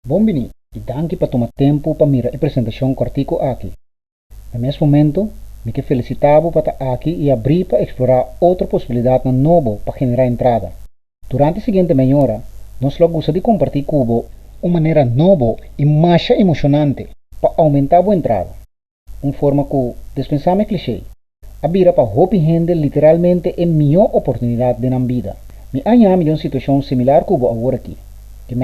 Bombini, e danke para tomar tempo para mirar a apresentação cortico aqui. Nesse momento, me que felicitavo para estar aqui e abrir para explorar outra possibilidade na novo para generar entrada. Durante a seguinte meia hora, nós gostaria de compartilhar com uma maneira nova e mais emocionante para aumentar a entrada. Uma forma que, dispensar clichê, abrir para hopi gente literalmente é a melhor oportunidade de na vida. Me anhame de uma situação similar que eu agora aqui. Que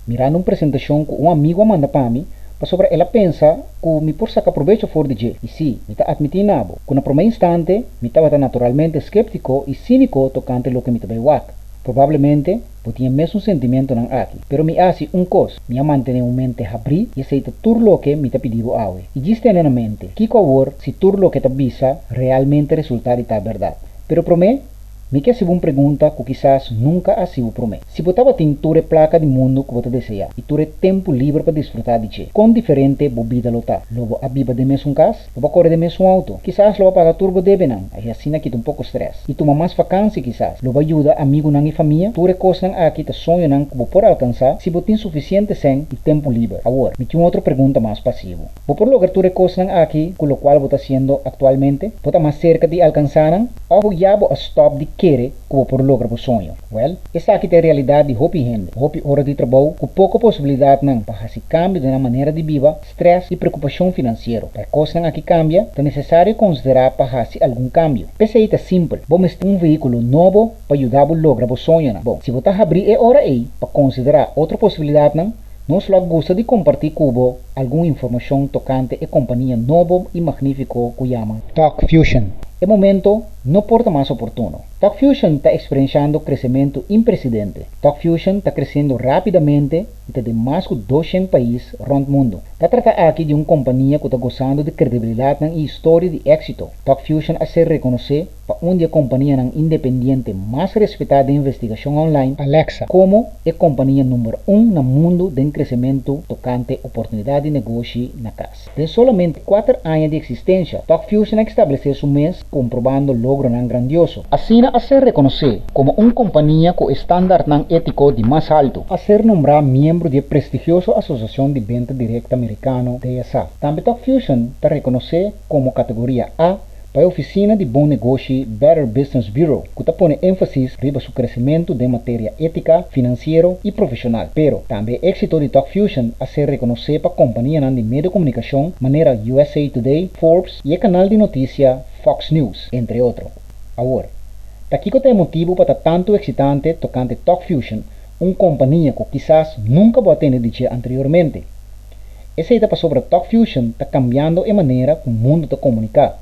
mirando uma apresentação que um amigo manda para mim, para sobre ela pensa que me por sacar proveito for de je. E sim, me está admitindo que na primeiro instante, me estava naturalmente escéptico e cínico tocante lo que me estava wak. Provavelmente, eu tinha mesmo sentimento não aqui, pero me hace coisa, me manter uma mente abrir e aceita tudo lo que me está pedindo awe. E diz na mente, que agora, se tudo lo que está bisa, realmente resultar está verdade. Pero para mim, me quer uma pergunta que quizás nunca ha sido para mim. Se você tem ture placa de mundo que você deseja e ture tempo livre para desfrutar de che, com diferente bebida lota, logo a biba de mesmo casa, logo corre de mesmo auto, quizás logo paga turbo debe não, aí assim aqui um pouco stress. E toma mais vacância quizás, logo ajuda amigo não e família, ture coisa não aqui te sonho não que você pode alcançar, se você tem suficiente sem e tempo livre. Agora, me tinha outra pergunta mais passiva. Você pode lograr ture coisa não aqui, com o qual você está haciendo atualmente, você está mais cerca de alcançar não, ou já você stop de querer que por lograr o sonho. Well, essa aqui é a realidade de hopi gente. Hopi hora de trabalho com pouca possibilidade não para fazer cambio na maneira de viver, stress e preocupação financeira. Para coisa aqui cambia, é necessário considerar para fazer algum cambio. Pensei é simples. Vamos ter um veículo novo para ajudar a lograr o sonho. Bom, se você abrir a hora aí para considerar outra possibilidade não, nós gosta de compartilhar com você alguma informação tocante a companhia nova e magnífica que chama Talk Fusion. É momento não porta mais oportuno. Talk Fusion está experienciando crescimento imprecedente. Talk Fusion está crescendo rapidamente e está de mais de 200 países rond o mundo. Está tratando aqui de uma companhia que está gozando de credibilidade e história de êxito. Talk Fusion a ser reconhecido para uma das companhias independentes mais respeitada de investigação online, Alexa, como a companhia número 1 no mundo de crescimento tocante oportunidade de negócio na casa. De solamente 4 anos de existência, Talk Fusion estabeleceu seu mês comprovando logro não grandioso. Assim, a ser reconhecido como uma companhia com estándar não ético de mais alto, a ser nombrado membro da prestigiosa Associação de Venda Direta Americano, DSA. Também Talk Fusion está reconhecido como categoria A para a Oficina de Bom Negócio Better Business Bureau, que está pondo ênfase sobre o crescimento de matéria ética, financeira e profissional. Pero também o êxito de Talk Fusion a ser reconhecido para a companhia de meio de comunicação, maneira USA Today, Forbes e o canal de notícia Fox News, entre outros. Agora, daqui que tem motivo para estar tanto excitante tocante Talk Fusion, uma companhia que quizás nunca vou ter dicho anteriormente. Essa ideia sobre Talk Fusion está cambiando a maneira que o mundo está comunicar.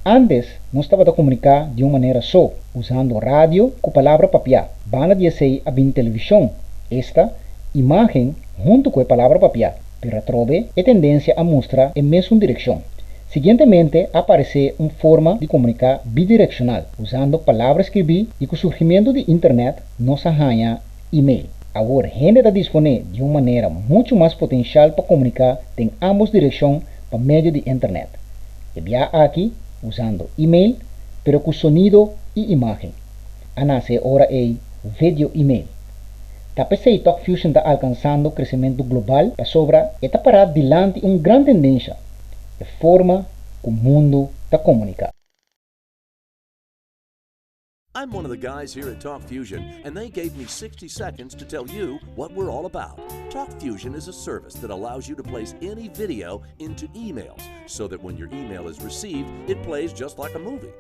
Antes, não estava a comunicar de uma maneira só, usando rádio com palavra papel. Bana de ser a televisão, esta imagem junto com a palavra papel, para trove a tendência a mostrar a mesma direção. Seguintemente, aparece uma forma de comunicar bidireccional, usando palavras escrever e com o surgimento de internet, nos arranha e-mail. Agora, a gente está disponível de uma maneira muito mais potencial para comunicar em ambas direções por meio de internet. Enviar aqui, usando e-mail, pero com sonido e imagem. A nascer ora é vídeo e-mail. Tapos Talk Fusion está alcançando crescimento global para sobra e está parado diante uma grande tendência. A forma que o mundo está comunicando. I'm one of the guys here at Talk Fusion, and they gave me 60 seconds to tell you what we're all about. Talk Fusion is a service that allows you to place any video into emails, so that when your email is received, it plays just like a movie.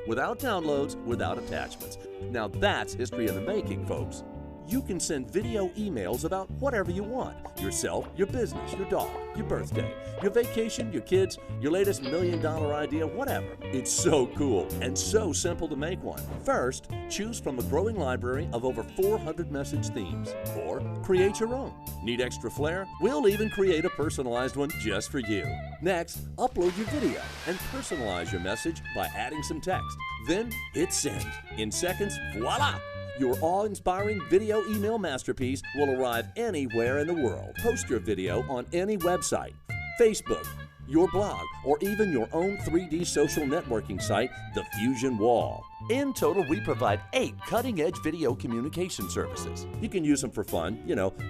Without downloads, without attachments. Now that's history in the making, folks. You can send video emails about whatever you want. Yourself, your business, your dog, your birthday, your vacation, your kids, your latest $1 million idea, whatever. It's so cool and so simple to make one. First, choose from a growing library of over 400 message themes, or create your own. Need extra flair? We'll even create a personalized one just for you. Next, upload your video and personalize your message by adding some text. Then hit send. In seconds, voila! Your awe-inspiring video email masterpiece will arrive anywhere in the world. Post your video on any website, Facebook, your blog, or even your own 3D social networking site, The Fusion Wall. In total, we provide 8 cutting-edge video communication services. You can use them for fun,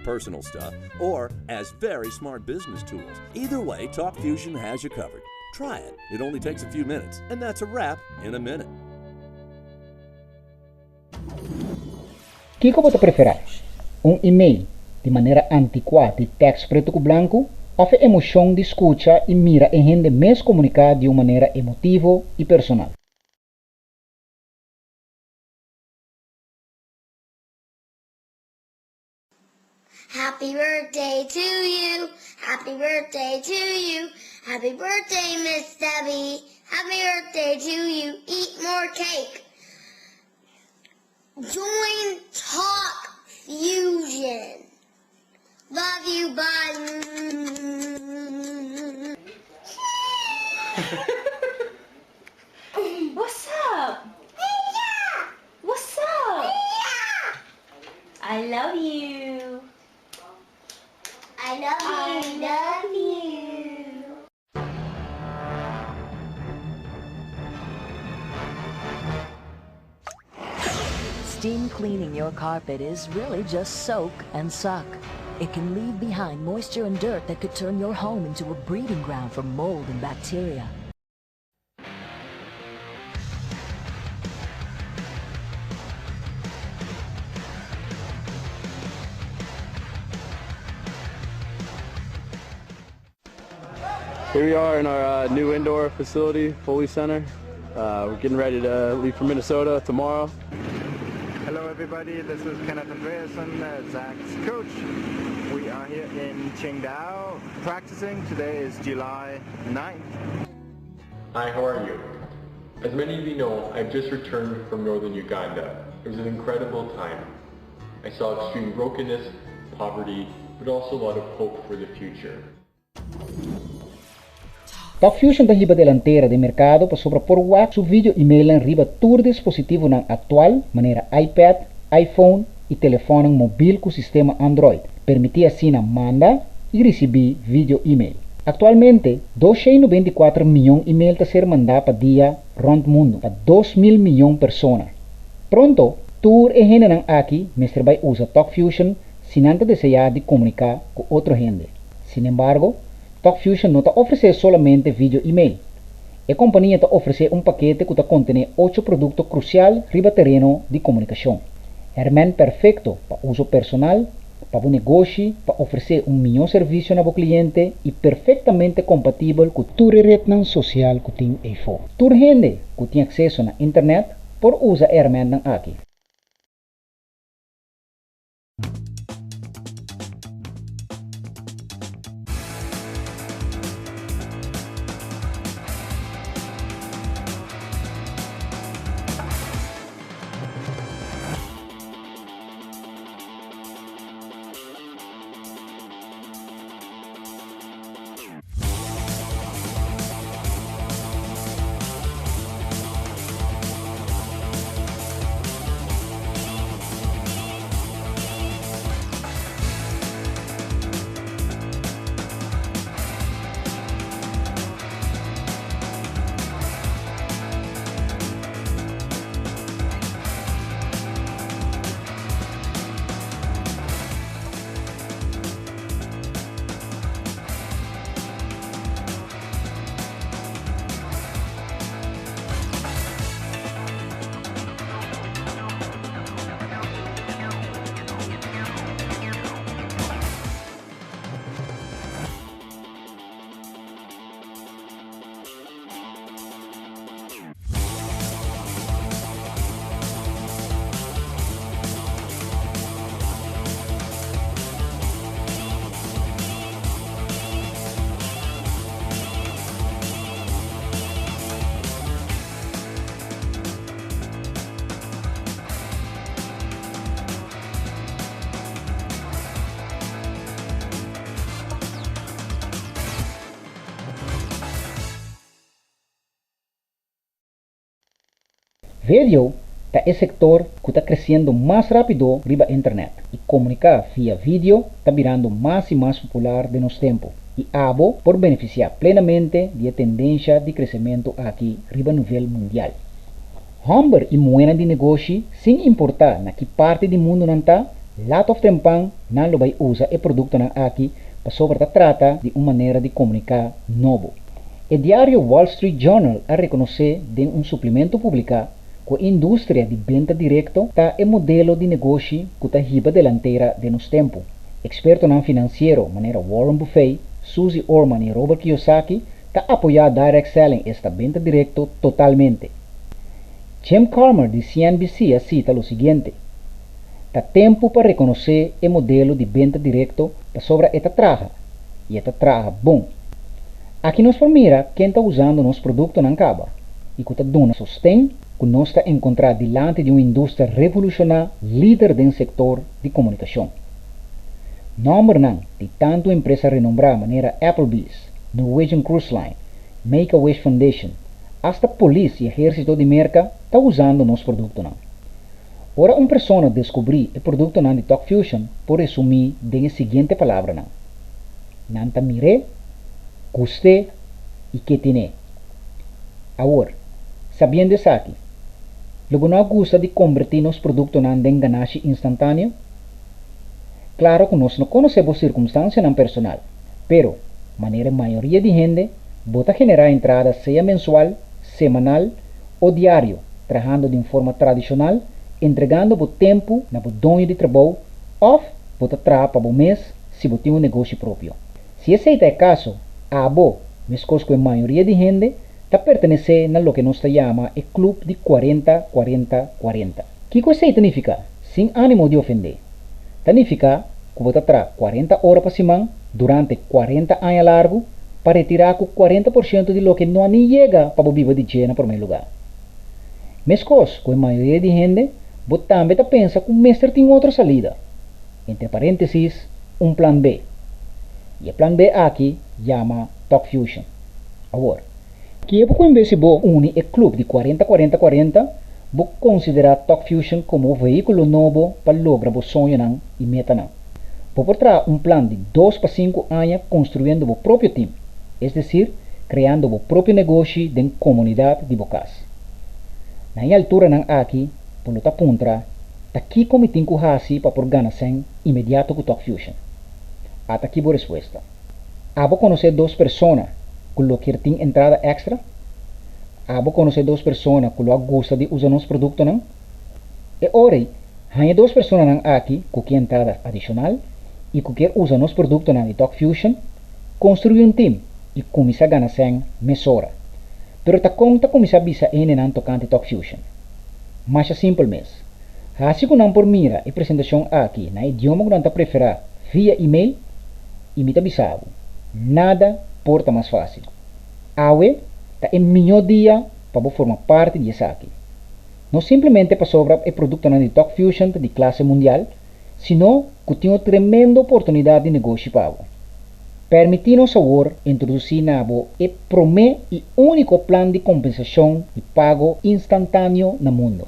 personal stuff, or as very smart business tools. Either way, TalkFusion has you covered. Try it. It only takes a few minutes, and that's a wrap in a minute. Kiko você preferir? E-mail de maneira antiquada de texto preto com branco, ou a emoção de escuta e mira em gente mais comunicar de uma maneira emotiva e personal? Happy birthday to you. Happy birthday to you. Happy birthday, Miss Debbie. Happy birthday to you. Eat more cake. Join Talk Fusion. Love you, bye. What's up? What's up? I love you. I love you. I love you. Steam cleaning your carpet is really just soak and suck. It can leave behind moisture and dirt that could turn your home into a breeding ground for mold and bacteria. Here we are in our new indoor facility, Foley Center. We're getting ready to leave for Minnesota tomorrow. Hello everybody, this is Kenneth Andreasen, Zach's coach. We are here in Qingdao practicing. Today is July 9th. Hi, how are you? As many of you know, I've just returned from northern Uganda. It was an incredible time. I saw extreme brokenness, poverty, but also a lot of hope for the future. TalkFusion tem riba delantera de mercado para sobrepor o vídeo e-mail em riba todo dispositivo na atual, maneira iPad, iPhone e telefone móvel com sistema Android. Permitir assim manda e receber vídeo e-mail. Atualmente, 294 milhões de e-mails a ser mandado para dia rond mundo, para 2.000 milhões de pessoas. Pronto, tour e gente aqui, mestre vai usar TalkFusion sem antes desejar de comunicar com outra gente. Sin embargo, TalkFusion não está oferecendo somente vídeo e-mail. A companhia está oferecendo paquete que contém 8 produtos cruciais riba terreno de comunicação. É perfeito para uso personal, para o negócio, para oferecer melhor serviço ao cliente e perfeitamente compatível com toda a rede social que tem iPhone. Toda gente que tem acesso à internet por usar a aqui. Video é o setor que está crescendo mais rápido riba internet e comunicar via vídeo está virando mais e mais popular de nosso tempo e abo por beneficiar plenamente da tendência de crescimento aqui riba nível mundial. Humber e moeda de negócio, sem importar na que parte do mundo não está, lot of tempang não lo vai usar o produto não aqui para sobre trata de uma maneira de comunicar novo. O diário Wall Street Journal a reconhecer de um suplemento publicado que a indústria de venda direto está o modelo de negócio que está riba delantera de nos tempos. Experto não financeiro, maneira Warren Buffett, Susie Orman e Robert Kiyosaki, está apoiar direct selling esta venda direto totalmente. Jim Cramer de CNBC cita o seguinte: está tempo para reconhecer o modelo de venda direto para sobre esta traja, e esta traja bom. Aqui nós formira quem está usando nosso produto não acaba, e que está dando sustém que nós está encontrar diante de uma indústria revolucionária líder do setor de comunicação. Número não, de tanto empresa renombrada maneira Applebee's, Norwegian Cruise Line, Make-A-Wish Foundation, hasta polícia e exército de merca está usando nosso produto não. Ora uma pessoa descobrir o produto não de Talk Fusion por resumir de seguinte palavra não. Nanta mire, custe e que tiene. Agora, sabendo isso aqui, logo não gosta de convertir nosso produto não em ganância instantâneo? Claro que nós não conhecemos circunstâncias não personal, pero maneira maioria de gente bota generar entrada seja mensual, semanal ou diário, trabalhando de forma tradicional, entregando o tempo na dono de trabalho, ou bota trabalhar para o mês se você tem um negócio próprio. Se esse é o caso, a mesmo que a maioria de gente está pertenecendo a lo que nós chamamos o clube de 40-40-40. O que isso significa? Sem ânimo de ofender. Significa que você trabalha 40 horas por semana durante 40 anos largo para retirar 40% de lo que não nem chega para viver de dia no primeiro lugar. Mesmo que a maioria de gente você também pensa que o mestre tem outra salida. Entre parênteses, um plano B. E o plano B aqui chama Talk Fusion. Agora, que é porque em vez de você unir o clube de 40-40-40, você considerar Talk Fusion como um veículo novo para lograr o sonho não e meta não. Você trazer um plano de 2 para 5 anos construindo o próprio time, é decir, criando o próprio negócio de comunidade de vocês. Na altura não aqui, por outra ponta, aqui como tem que fazer para organizar imediato com Talk Fusion. Até aqui a resposta. Abo conhecer 2 pessoas que tem entrada extra? Abo conhecer 2 pessoas que gosta de usar nosso produto não? E ora, há 2 pessoas não aqui que tem entrada adicional e que quer usar nosso produto não de Talk Fusion, construir um time e começar a ganhar mesora. Pero ta conta começar a bisa não tocante Talk Fusion. Mas é simples mesmo. Assim que não por mira a apresentação aqui na idioma que não está preferir via e-mail, imita bisavo. Nada porta mais fácil. Awe está em melhor dia para formar parte disso aqui. Não simplesmente para sobrar o produto de Talk Fusion de classe mundial, sino que tem uma tremenda oportunidade de negócio para você. Permitindo-nos agora introduzir o primeiro e único plano de compensação e pago instantâneo no mundo.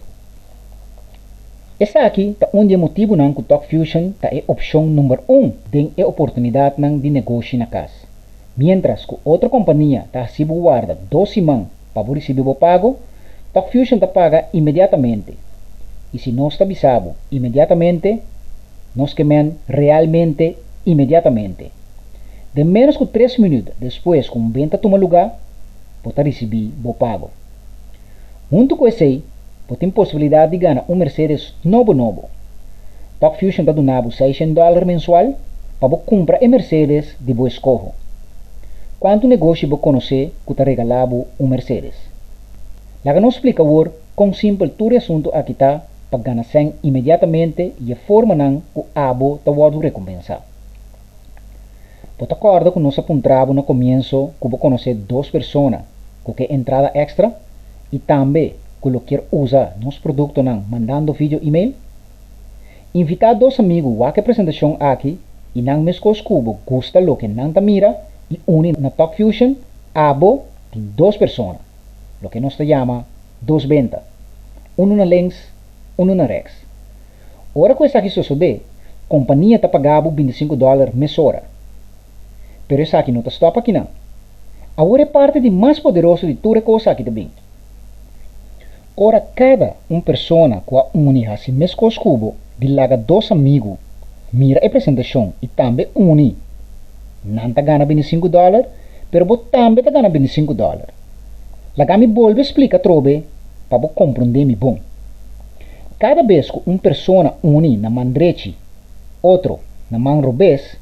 Esse aqui é onde o motivo não que o Talk Fusion é a opção número 1 de oportunidade de negócio na casa. Mientras que outra companhia está recebendo guarda 2 semanas para receber o pago, Talk Fusion está paga imediatamente. E se nós está avisado imediatamente, nós queremos realmente imediatamente. De menos que 3 minutos depois que a venda toma lugar, pode receber o pago. Junto com esse, pode ter possibilidade de ganhar um Mercedes novo. Talk Fusion está dando $600 mensual para você comprar a Mercedes de boa escolha. Quanto negócio você conhece que está regalando um Mercedes? Lá que não explica agora com simples todo o assunto aqui está para ganhar imediatamente e a forma não que o abo está sendo recompensado. Você acorda que nós apontamos no começo que você conhece 2 pessoas que quer entrada extra e também que lo quer usar nosso produto não mandando vídeo e-mail? Invitar 2 amigos a que apresentação aqui e não mesmo que gosta lo que não mira e une na Talk Fusion, abo tem 2 pessoas, lo que nós chama 2 ventas, na lens, na rex. Ora que isso aqui sucede, a companhia está pagando $25 mesora. Pero isso aqui não está stop aqui não. Agora é parte de mais poderoso de toda coisa aqui também. Ora cada persona que une assim mesmo cubo, de laga dois amigos, mira a apresentação e também une. Não tá ganha $25, pero bo também tá ganha $25. Laga me volve explica trobe, para bo compreender me bom. Cada vez que persona une na mão direita, outro na mão revés,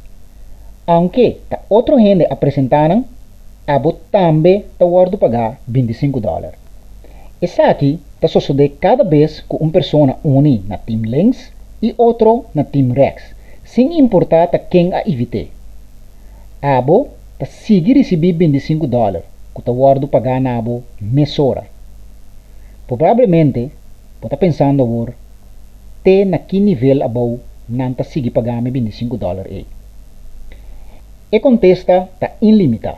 aunque tá outro gente apresentando, abo também tá guardo pagar $25. Essa aqui tá sucede cada vez que persona une na team links e outro na team rex, sem importar tá quem a evite. Abo tá seguir receber $25, que tá guardo pagar na abo mesora. Provavelmente, tá pensando agora, te na que nível abo não tá seguir pagar me $25 aí. E contesta tá ilimitado.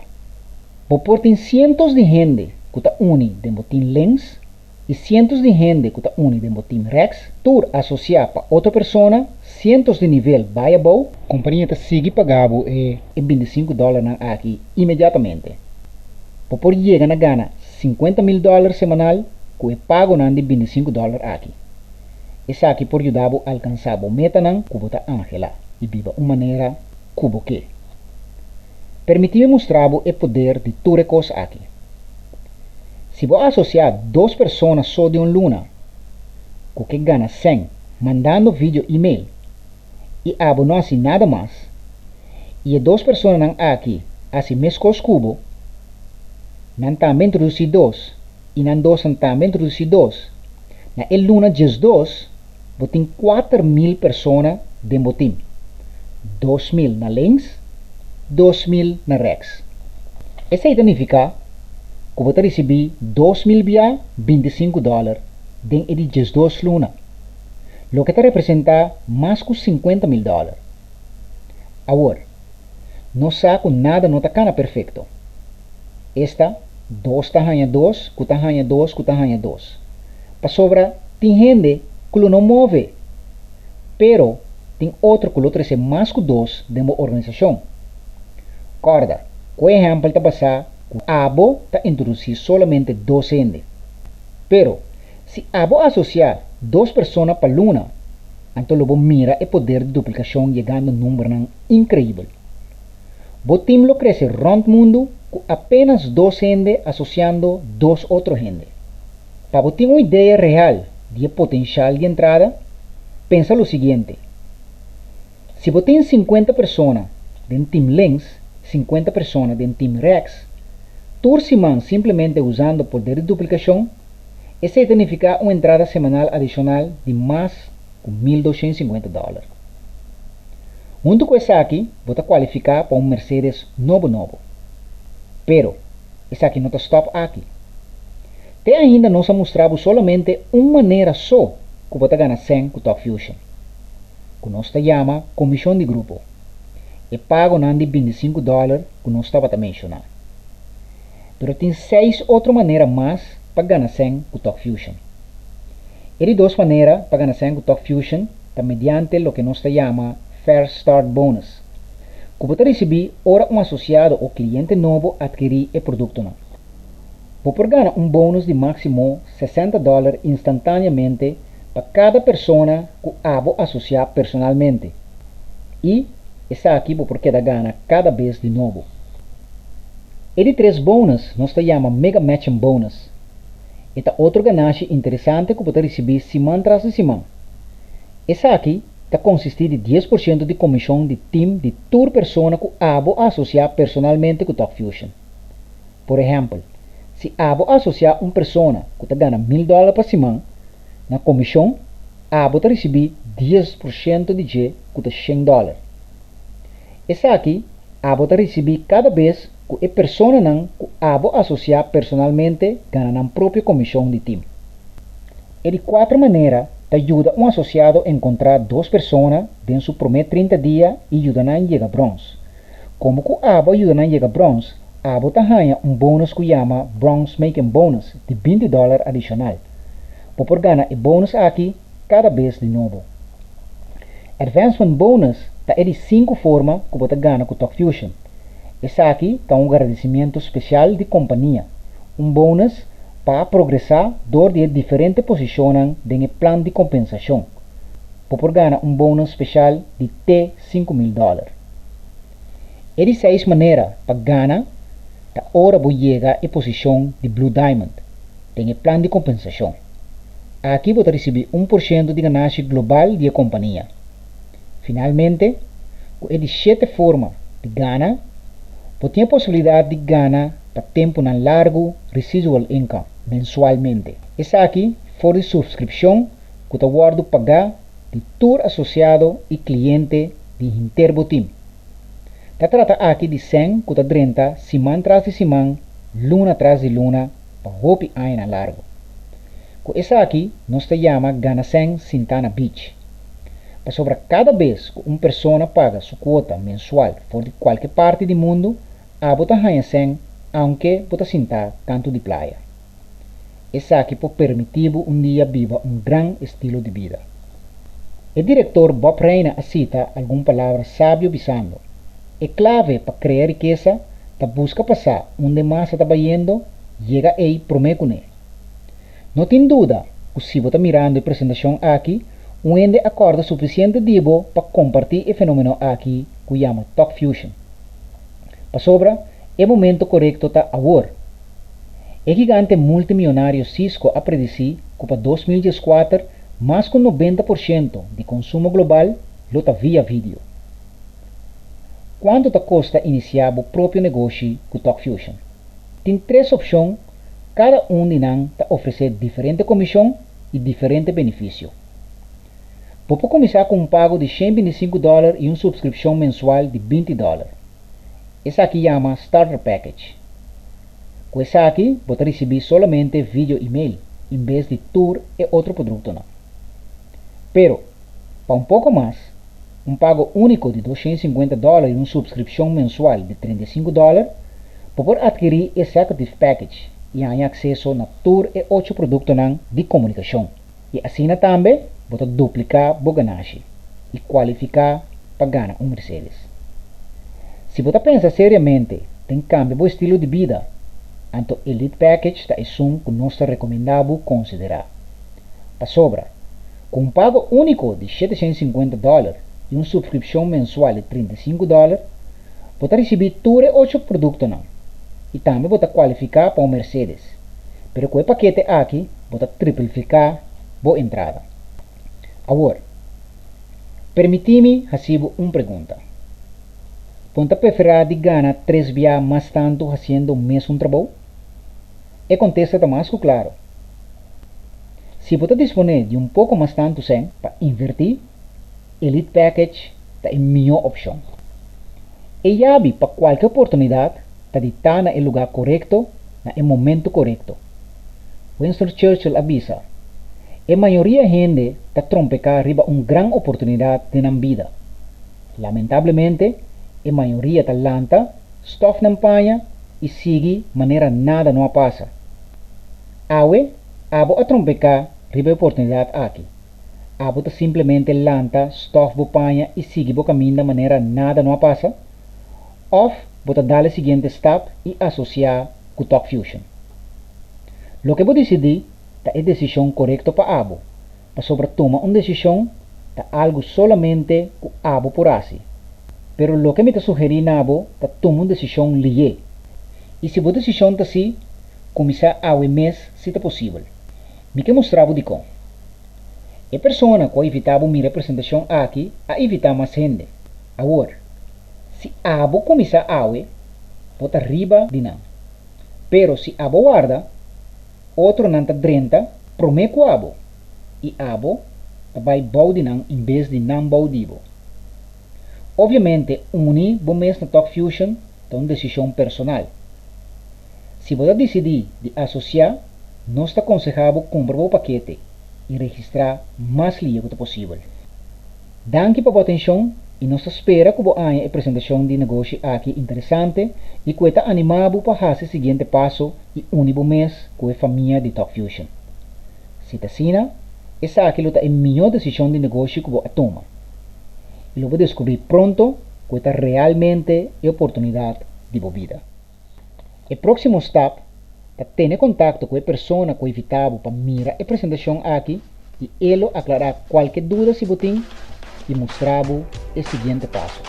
Por tem cientos de gente que tá une de botim links e cientos de gente que tá une de botim rex, tur associar para outra pessoa, cientos de nível vai abo, a companhia tá sigue pagabo e $25 na aqui imediatamente. Por chega na gana $50,000 semanal, que é pago na de $25 aqui. Essa aqui por ajudar a alcançar a meta nan que bota Angela e viva uma maneira cubo que. Permitir mostrar o poder de tudo coisa aqui. Se você associar duas pessoas só de luna, que gana 100, mandando vídeo e-mail, e abo não assim nada mais, e duas pessoas não aqui, assim mesmo cubo, não também introduzir dois, e não dois também introduzir dois, na luna diz dois, você tem 4.000 pessoas de botim, 2.000 na links, 2.000 na rex. Isso significa que você recebe 2.000 via $25 dentro de 12 luna, o que representa mais que $50,000. Agora, não sabe nada não está perfeito. Esta 2 tahanha 2, que tahanha 2, que tahanha 2. Para sobra, tem gente que não move, pero tem outro que outro é mais que 2 de uma organização. Corda, o exemplo está passar que abo está introduzir solamente 2 gente. Pero, se abo associar 2 pessoas para luna, então lobo mira o poder de duplicação chegando a um número incrível. O time cresce rond mundo com apenas 2 gente associando 2 outros gente. Para ter uma ideia real de potencial de entrada, pensa o seguinte. Se você tem 50 pessoas dentro do Team Links, 50 pessoas dentro do Team Rex, turciman simplesmente usando o poder de duplicação, isso significa uma entrada semanal adicional de mais de $1.250. Junto com isso aqui, você qualifica para um Mercedes novo. Pero, isso aqui não está stop aqui. Te ainda não se mostrava solamente uma maneira só que você ganha 100 com Talk Fusion, que nós chama comissão de grupo. E pago de $25 que nós estava a mencionar. Mas tem 6 outras maneiras mais para ganhar 100 com Talk Fusion. E de 2 maneiras para ganhar 100 com Talk Fusion está mediante o que nós chama First Start Bonus, que você recebe ora um associado ou cliente novo adquirir o produto. Você ganha um bônus de máximo $60 instantaneamente para cada pessoa que abo associar personalmente. E essa aqui porque da gana cada vez de novo. E de 3 bônus, nós chama Mega Matching Bonus. Esta outro ganagem interessante que você receber semana tras semana. Essa aqui está consiste de 10% de comissão de time de toda pessoa que abo associar personalmente com Talk Fusion. Por exemplo, se abo associar uma pessoa que ganha $1.000 por semana, na comissão, abo está receber 10% de G que $100. Essa aqui, abo está receber cada vez que a pessoa não que abo associar personalmente ganha na própria comissão de time. E de 4 maneiras, ajuda um associado a encontrar 2 pessoas dentro seu primeiro 30 dias e ajuda a chegar bronze. Como que abo ajuda a chegar bronze, abo ganha um bônus que chama Bronze Making Bonus de $20 adicional. Por ganhar o bônus aqui cada vez de novo. Advancement Bonus está de 5 formas que você ganha com Talk Fusion. Esse aqui está um agradecimento especial de companhia, um bônus para progresar door de diferentes posiciones en el plan de compensación. Por ganar un bônus especial de até $5,000. É de 6 maneiras para ganhar, da hora você chega à posição de Blue Diamond, tem o plano de compensação. Aqui você recebe 1% de ganância global da companhia. Finalmente, é de 7 formas de ganhar, você tem a possibilidade de ganhar para tempo não largo residual income mensualmente. Essa aqui for de subscrição que você guarda pagar de tour associado e cliente de Interbo Team. Ta trata aqui de 100 que 30 semana tras de semana, luna tras de luna, para hopi aina largo. Com essa aqui, nós te chama Gana 100 Sintana Beach. Para sobre cada vez que uma pessoa paga sua quota mensual for de qualquer parte do mundo, a bota ganha 100, aunque bota sentar canto de praia. Essa aqui pode permitir um dia viva um grande estilo de vida. O diretor Bob Reina cita algumas palavras sábio bisando. É clave para criar riqueza, ta busca passar onde mais está indo, chega aí promete. Não tem dúvida que se você está mirando a apresentação aqui, onde acorda suficiente dibo para compartilhar o fenômeno aqui que chama Talk Fusion. Para sobra, é o momento correto para agora. O gigante multimilionário Cisco a predecir que para 2014, mais que 90% de consumo global está via vídeo. Quanto custa iniciar o próprio negócio com Talk Fusion? Tem 3 opções, cada de nós oferece diferente comissão e diferente benefício. Você pode começar com um pago de $125 e uma subscrição mensual de $20. Essa aqui chama Starter Package. Com essa aqui, você recebe somente vídeo e e-mail, em vez de tour e outro produto. Pero, para um pouco mais, um pago único de $250 e uma subscrição mensual de $35, pode adquirir Executive Package e ganhar acesso a tour e 8 produtos de comunicação. E assim também, você duplicar o ganância e qualificar para ganhar um Mercedes. Se você pensa seriamente em cambiar o estilo de vida, então o Elite Package é um que nós recomendamos considerar. Para sobra, com um pago único de $750 e uma subscrição mensual de $35, você recebe tour e 8 produtos e também você qualificar para um Mercedes. Pero com o paquete aqui, você triplicar a entrada. Agora, permite-me fazer uma pergunta. Você prefere de ganhar 3 vezes mais tanto fazendo o mesmo trabalho? E contesta mais que claro. Se você dispõe de um pouco mais tanto sem para invertir, Elite Package é a melhor opção. E chave para qualquer oportunidade está de estar no lugar correto, no momento correto. Winston Churchill avisa, a maioria da gente está trompecar arriba uma grande oportunidade na vida. Lamentavelmente, a maioria está lenta, stof na panha e sigue maneira nada não passa. Awe, abo a trompecar arriba a oportunidade aqui. Abo está simplesmente lenta, stof bo panha e sigue bo caminho da maneira nada não passa. Ou bota dar o seguinte step e associar com Talk Fusion. Lo que vou decidir é a decisão correta para abo. Para sobre tomar uma decisão é algo solamente que abo por assim. Pero lo que me está sugerindo abo é tomar uma decisão lié. E se a decisão está assim, começar a o mês se é possível. Me quer mostrar de como. A pessoa que evitava minha representação aqui a evitar mais gente. Agora, se abo começar a ver, bota riba de não. Pero se abo guarda, outro não está 30, promete abo. E abo vai bau de não em vez de não bau dibo. Obviamente, unir o mês na Talk Fusion é uma decisão personal. Se você decidir de associar, nós te aconselhamos comprar o paquete e registrar mais ligeiro possível. Danke pela atenção e nós espera que você tenha a apresentação de negócio aqui interessante e que está animado para fazer o seguinte passo e unir o mês com a família de Talk Fusion. Se está assim, essa aqui é a melhor decisão de negócio que você toma. E lo vai descobrir pronto que esta realmente é a oportunidade de sua vida. O próximo step Tiene contacto con la persona que invitaba para mirar la presentación aquí y él aclarar cualquier duda si botín y mostraba el siguiente paso.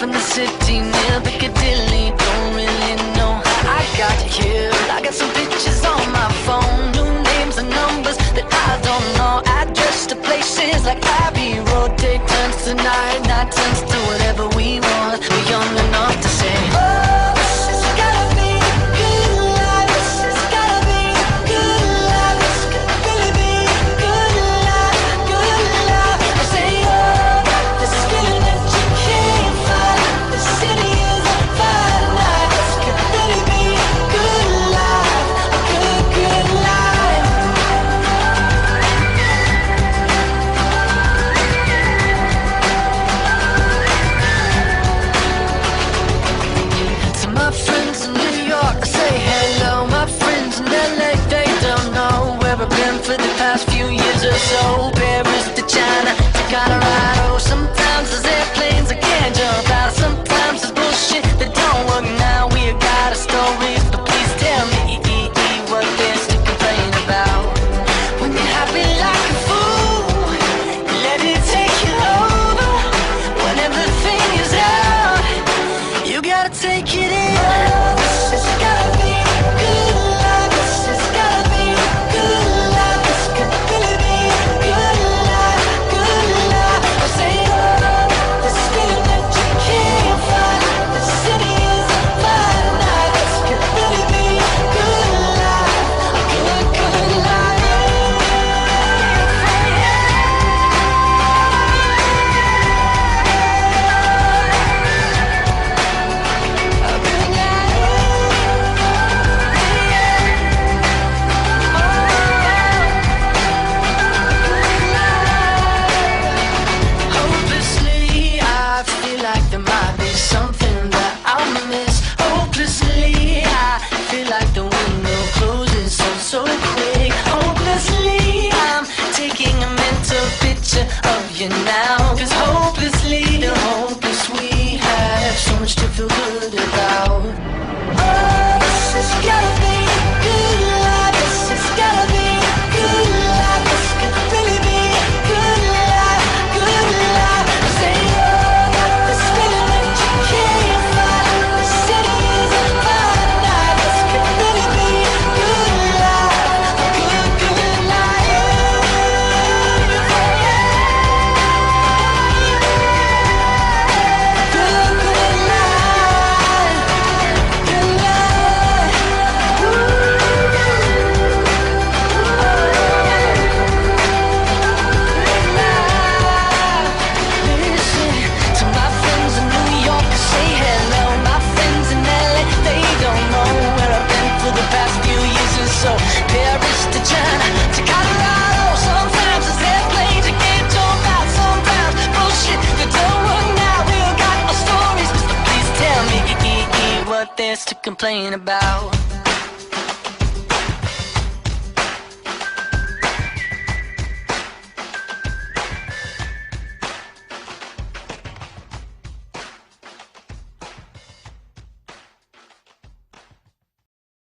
In the city near Piccadilly, don't really know how I got here. I got some pictures on my phone, new names and numbers that I don't know. Address to places like Abbey Road, take turns tonight, night turns to whatever we want. We're young enough to say, oh, this has gotta be a good life. This has gotta be a good life. This could really be a good life, good life. I say, oh, this feeling that you can't find. The city is a fine night. This could really be a good life, a good, good life. To my friends in New York, I say hello. My friends in LA, they don't know where I've been for the past few years or so. Paris to China to Colorado. Sometimes there's airplanes I can't jump out. Sometimes there's bullshit that don't work now. We got a story, but please tell me what there's to complain about. When you're happy like a fool, let it take you over. When everything is out, you gotta take it in. This has gotta be a good life. This has gotta be a good life. This could really be a good life, good life. I say, oh, this feeling that you can't find. The city is a fine night. This could really be a good life, a good, good life. Hopelessly, I feel like there might be something that I'll miss. Hopelessly, I feel like the window closes so quick. Hopelessly, I'm taking a mental picture of you now. 'Cause hopelessly, the hopeless we have so much to feel good about. Oh, this has gotta be a good life. This has gotta be a good life. This could really be a good life, good life. I say, oh, this feeling that you can't find. The city is a fine night. This could really be a good life, a good, good life. Good, good life, good life. Listen to my friends in New York, say hello. My friends in LA, they don't know where I've been for the past few years or so. Paris to China to Colorado. Sometimes it's airplanes you can't jump out. Sometimes bullshit that don't work now. We all got our stories, but please tell me what there's to complain about.